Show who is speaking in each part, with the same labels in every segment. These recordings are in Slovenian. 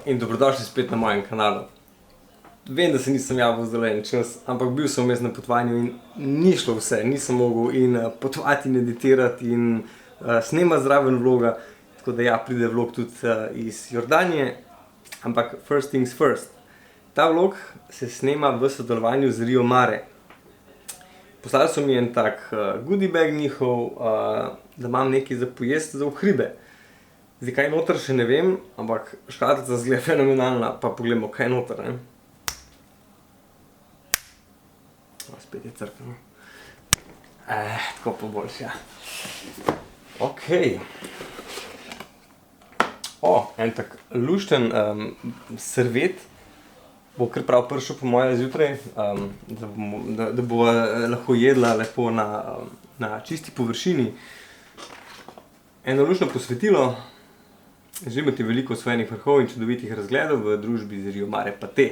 Speaker 1: in dobrodošli spet na mojem kanalu. Vem, da se nisem javil zdaj en čas, ampak bil sem vmes na potovanju in ni šlo vse, nisem mogel in potovati in editirati in snemati zraven vloga, tako da ja, pride vlog tudi iz Jordanije, ampak first things first. Ta vlog se snema v sodelovanju z Rio Mare. Poslali so mi en tak goodie bag njihov, da imam nekaj za pojesti za v hribe. Zdaj, kaj je noter, še ne vem, ampak škatlica zgleda fenomenalna, pa pogledamo, kaj je noter, ne. Spet je crkveno. Tako pa boljše, ja. Okej. En tak lušten servet bo kar prav prišel po moje zjutraj, da bo lahko jedla lepo na čisti površini. Eno luštno posvetilo. Želim ti veliko osvojenih vrhov in čudovitih razgledov v družbi z Rio Mare Pate.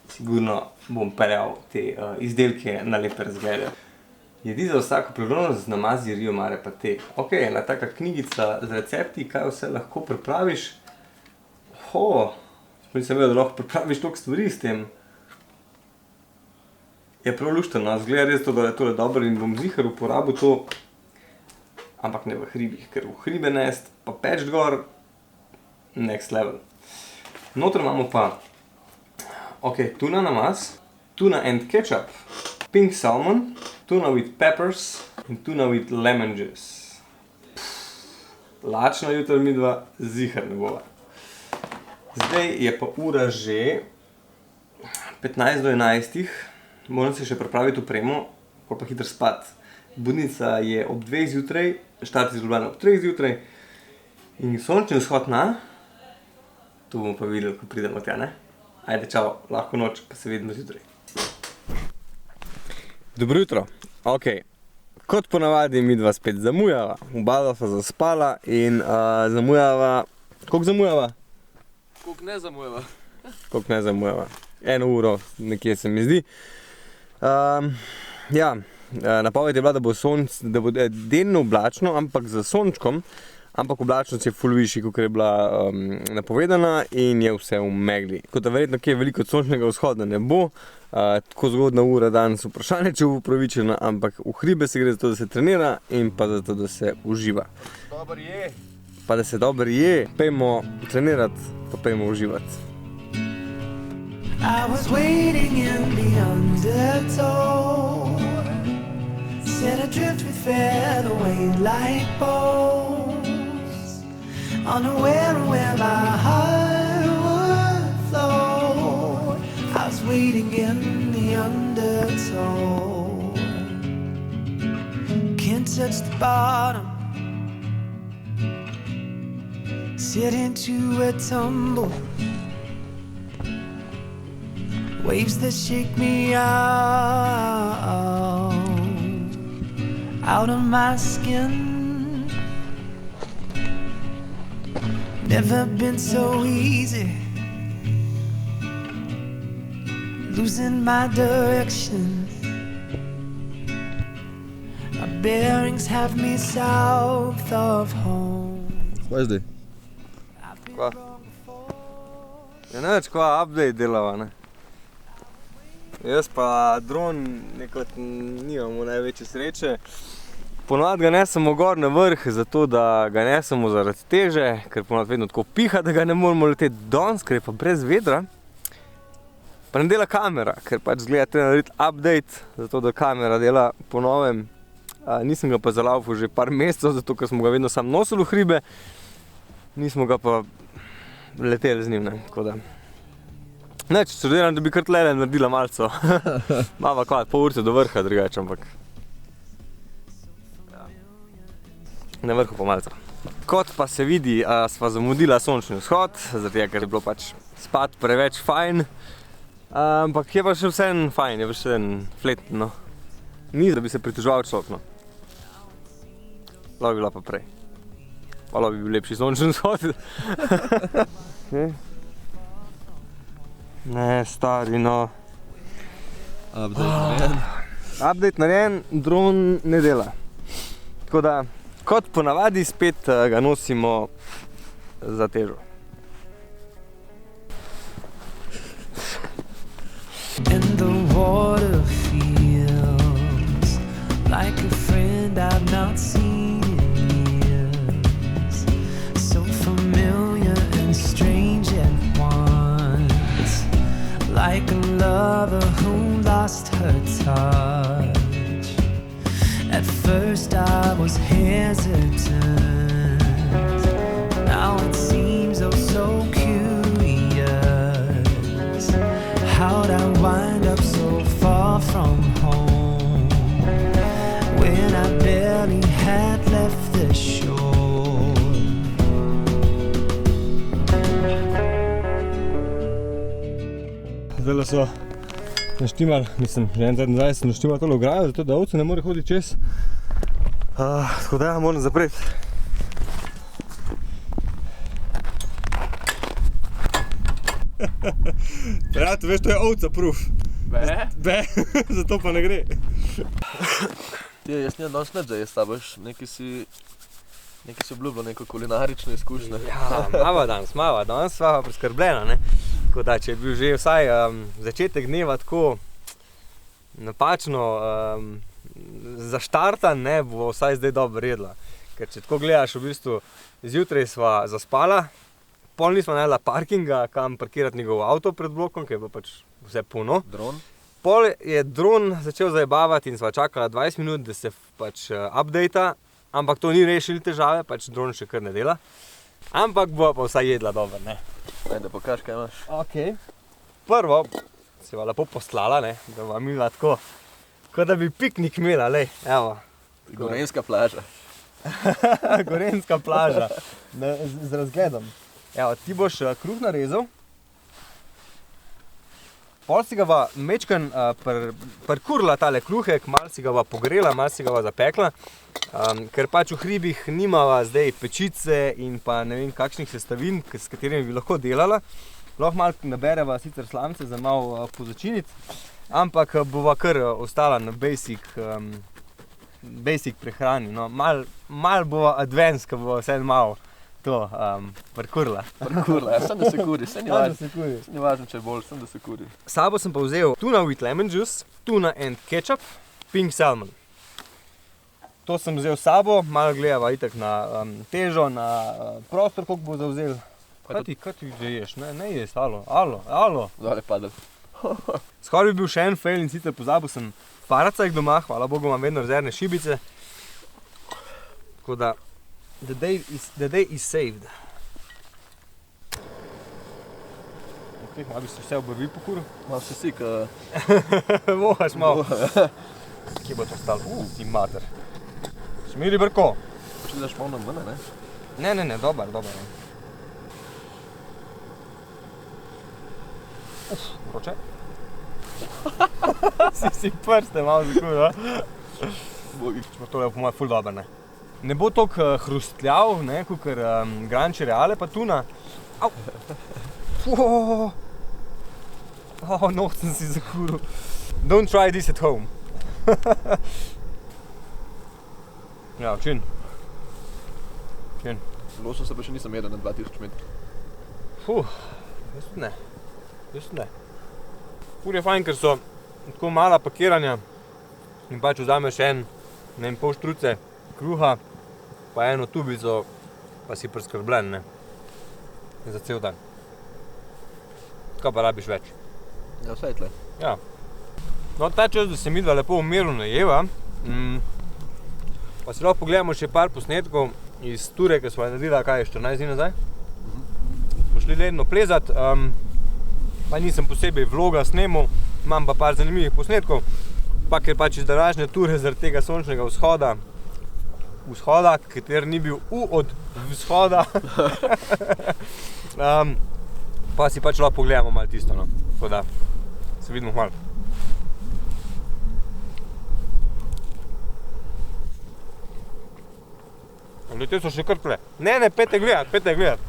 Speaker 1: Sigurno bom peljal te izdelke na lepe razglede. Jedi za vsako priložnost z namazi Rio Mare Pate. Ok, ena taka knjigica z recepti, kaj vse lahko pripraviš. Nisem vedel, da lahko pripraviš toliko stvari s tem. Je prav luštno, zgleda res to, da je tole dobro in bom zihar uporabil to. Ampak ne v hribih, ker v hribe nest, pa peč gor, next level. Noter imamo pa tuna namaz, tuna and ketchup, pink salmon, tuna with peppers in tuna with lemon juice. Lačna jutra midva zihar ne bova. Zdaj je pa ura že 15 do 11. Moram se še pripraviti opremo, pa hitro spat. Budnica je ob 2 zjutraj, štart iz Ljubljane ob 3 zjutraj in sončni vzhod na. To bomo pa videli, ko pridemo tja, ne? Ajde, čau, lahko noč, pa se vidimo zjutraj. Dobro jutro. Kot ponavadi midva spet zamujava. Oba sva zaspala in zamujava... Koliko zamujava?
Speaker 2: Koliko ne zamujava.
Speaker 1: Koliko ne zamujava. 1 uro nekje se mi zdi. Ja, napoved je bila, da bo delno oblačno, ampak z sončkom. Ampak oblačnost je ful višji, kot je bila napovedana in je vse v megli. Kot da verjetno kje veliko sončnega vzhoda ne bo, tako zgodna ura danes vprašanje, če bo upravičena, ampak v hribe se gre za to, da se trenira in pa za to, da se uživa.
Speaker 2: Dobar je.
Speaker 1: Pa da se dobro je, pejmo trenirati, pa pejmo uživati.
Speaker 3: I was waiting in the undertow, set adrift with featherweight like bows, unaware of where my heart would flow. I was waiting in the undertow, can't touch the bottom, sit into a tumble, waves that shake me out of my skin. Never been so easy, losing my direction. My bearings have me south of home.
Speaker 1: Kaj zdaj? Kva? Ja ne več, kva update delava, ne? Jaz pa dron nekrat nimamo največje sreče. Ponovadi ga nesemo gor na vrh, zato da ga nesemo zaradi teže, ker ponovadi vedno tako piha, da ga ne moramo leteti danes, ker je pa brez vedra. Pa ne dela kamera, ker pač zgleda treba narediti update, zato da kamera dela po novem. Nisem ga pa zalaufal že par mesecev, zato ker smo ga vedno sam nosili v hribe. Nismo ga pa leteli z njim, ne, tako da. Neč, študiram, da bi kar tlele naredila malco. Mava kvat, pol urce do vrha drugače, ampak. Na vrhu pa malco. Kot pa se vidi, sva zamudila sončni vzhod, zato ker je bilo pač spat preveč fajn. Ampak je pa še vsem fajn, je pa še en fletno. Ni, da bi se pritoževal človek, no. Lahko bi bila pa prej. Pa lahko bi bil lepši sončni vzhod. Ne, stari, no. Update narejen, dron ne dela. Tako da, kot ponavadi spet ga nosimo za težo.
Speaker 3: lost her touch. At first I was hesitant. Now it seems oh so curious. How'd I wind up so far from home when I barely had left the shore?
Speaker 1: Zdaj so naštimali, mislim, že en teden nazaj sem naštimali tole ograjo, zato da ovce ne more hoditi čez. Tako da ja, moram zapreti. Prijatelj, veš, to je ovca proof. Be, zato pa ne gre.
Speaker 2: Jaz nijem danes nič za jesti, boš, nekaj si obljubljal, neko kulinarično izkušnjo.
Speaker 1: Ja, mava danes sva preskrbljena, ne. Tako da, če je bil že vsaj začetek dneva tako napačno zaštartan, ne, bo vsaj zdaj dobro jedla. Ker če tako gledaš, v bistvu, zjutraj sva zaspala, pol nisva najdla parkinga, kam parkirati njegov avto pred blokom, ker je bilo pač vse polno.
Speaker 2: Dron?
Speaker 1: Pol je dron začel zajebavati in sva čakala 20 minut, da se pač updata, ampak to ni rešilo težave, pač dron še kar ne dela. Ampak bo pa vsaj jedla dobro, ne.
Speaker 2: Ajde, pokaž, kaj imaš.
Speaker 1: Okej. Prvo se va lepo poslala, ne, da va imela tako, kot da bi piknik imela, lej, evo.
Speaker 2: Gorenjska plaža.
Speaker 1: Gorenjska plaža, z razgledom. Evo, ti boš kruh narezal. Pol si ga va mečkan prikurila tale kruhek, malo si ga va pogrela, malo si ga va zapekla. Ker pač v hribih nimava zdaj pečice in pa ne vem kakšnih sestavin, s katerimi bi lahko delala. Lahko malo nabereva sicer slamice za malo pozačiniti, ampak bova kar ostala na basic prehrani. No, malo bova advanced, ko bova vse malo to prikurila.
Speaker 2: Prikurila, ja, sem da se kuri, se ni važno, če je bolj, sem da se kuri.
Speaker 1: S sabo sem pa vzel tuna with lemon juice, tuna and ketchup, pink salmon. To sem vzel s sabo, malo gledava itak na težo, na prostor, koliko bo zavzel. Kaj ti že ješ? Ne ješ, alo.
Speaker 2: Dole padel.
Speaker 1: Skoraj bi bil še en fail in sicer pozabil sem faracajk doma, hvala Bogu imam vedno rezervne šibice. Tako da, the day is saved. Ok, malo bi se vse obrvi pokuril.
Speaker 2: Malo se sik.
Speaker 1: Vohaš malo. Kje bo to stalo? Ti mater. Smiri brko.
Speaker 2: Če daš malo nam ven, ne?
Speaker 1: Ne, dobar. Vroče. si prste malo zakuril, a? Bo tole po mojem ful dober, ne. Ne bo toliko hrustljav, ne, kakor gran cereale pa tuna. Au! Nohcem si zakuril. Don't try this at home. Ja, čin.
Speaker 2: Loso se pa še nisem jedel na 2000 metrov.
Speaker 1: Jaz ne. Ful je fajn, ker so tako mala pakiranja in pač vzameš pol štruce kruha, pa eno tubico, pa si preskrbljen, ne. Za cel dan. Kaj pa rabiš več?
Speaker 2: Ja, vse je tle.
Speaker 1: Ja. No, ta čas, da se midva lepo umirno najeva, pa si lahko pogledamo še par posnetkov iz ture, ki smo jo naredila, kaj je, 14 dni nazaj. Smo šli ledno plezat, pa nisem posebej vloga snemal, imam pa par zanimivih posnetkov, pa ker pač iz današnje ture zaradi tega sončnega vzhoda, kater ni bil od vzhoda, pa si pač lahko pogledamo malo tisto, no. Tako da, se vidimo malo. Ljudje so še kar tle. Ne, pejte gledat.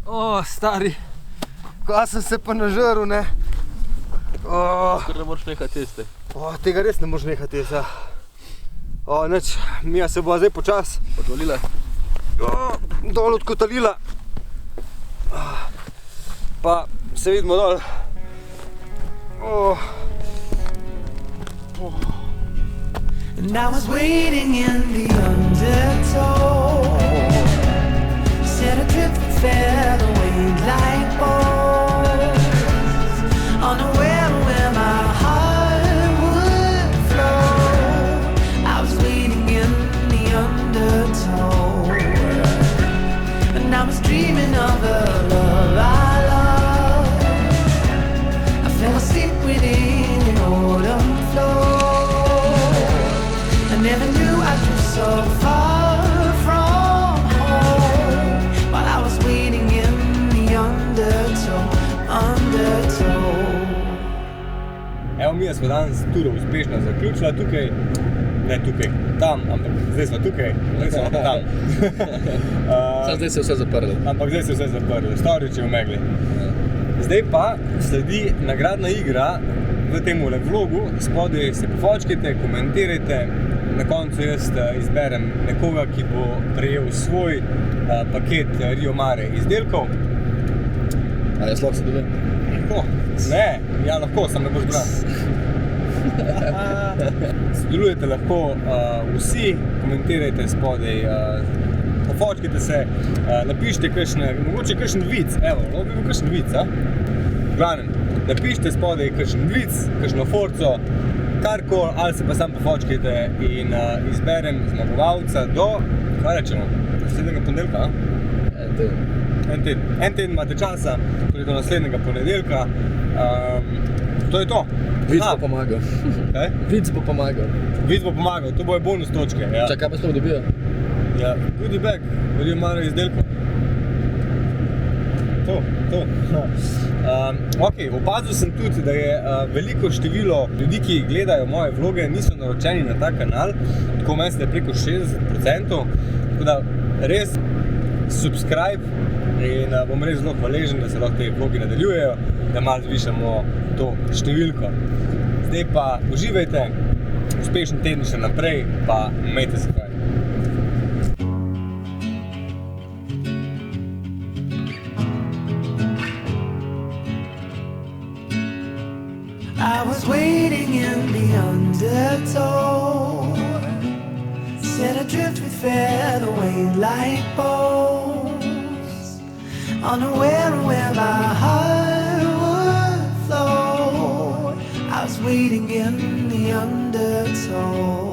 Speaker 1: O, stari, ko sem se pa nažrl, ne.
Speaker 2: Ker ne moreš nehati jesti.
Speaker 1: Tega res ne moreš nehati jesti, ja. Nič, Mija se bo zdaj počas
Speaker 2: Odvalila.
Speaker 1: dol odkotalila. Pa se vidimo dol.
Speaker 3: And I was waiting in the undertow, set adrift and fell away like bones, unaware where my heart would flow. I was waiting in the undertow, and I was dreaming of a love I loved. I fell asleep within an autumn flow. Never knew I drifted so far from home, while I was waiting in the undertow.
Speaker 1: Evo, Mija smo danes turo uspešno zaključila tukaj, ne tukaj, tam, ampak zdaj smo tukaj, zdaj smo tam.
Speaker 2: Zdaj se je vse zaprlo.
Speaker 1: Ampak zdaj se je vse zaprlo, Storič je v megli. Zdaj pa sledi nagradna igra v tem vlogu, spodaj se pofočkajte, komentirajte. Na koncu jaz izberem nekoga, ki bo prejel svoj paket Rio Mare izdelkov.
Speaker 2: A jaz lahko se dobim?
Speaker 1: Lahko? Ne, ja lahko, samo ne boš bral. Sodelujete lahko vsi, komentirajte spodaj, pofočkajte se, napišite mogoče kakšen vic, evo, lahko bi bil kakšen vic, v glavnem, napišite spodaj kakšen vic, kakšno forco, karkoli, ali se pa sam pofočkajte in izberem zmagovalca do, kaj rečemo, naslednjega ponedeljka? En teden imate časa, torej do naslednjega ponedeljka. To je to.
Speaker 2: Vic bo pomagal.
Speaker 1: Kaj?
Speaker 2: Vic bo pomagal.
Speaker 1: Vic bo pomagal, to bojo bonus točke. Ja.
Speaker 2: Čakaj, pa sploh dobijo?
Speaker 1: Ja, goodie bag, Rio Mare izdelkov. To. Opazil sem tudi, da je veliko število ljudi, ki gledajo moje vloge, niso naročeni na ta kanal, tako meni se je preko 60%, tako da res subscribe in bom res zelo hvaležen, da se lahko te vlogi nadaljujejo, da malo zvišamo to številko. Zdaj pa uživajte, uspešen teden še naprej, pa imejte se kaj.
Speaker 3: I was waiting in the undertow, set adrift we fell away like bones, unaware of where my heart would flow. I was waiting in the undertow.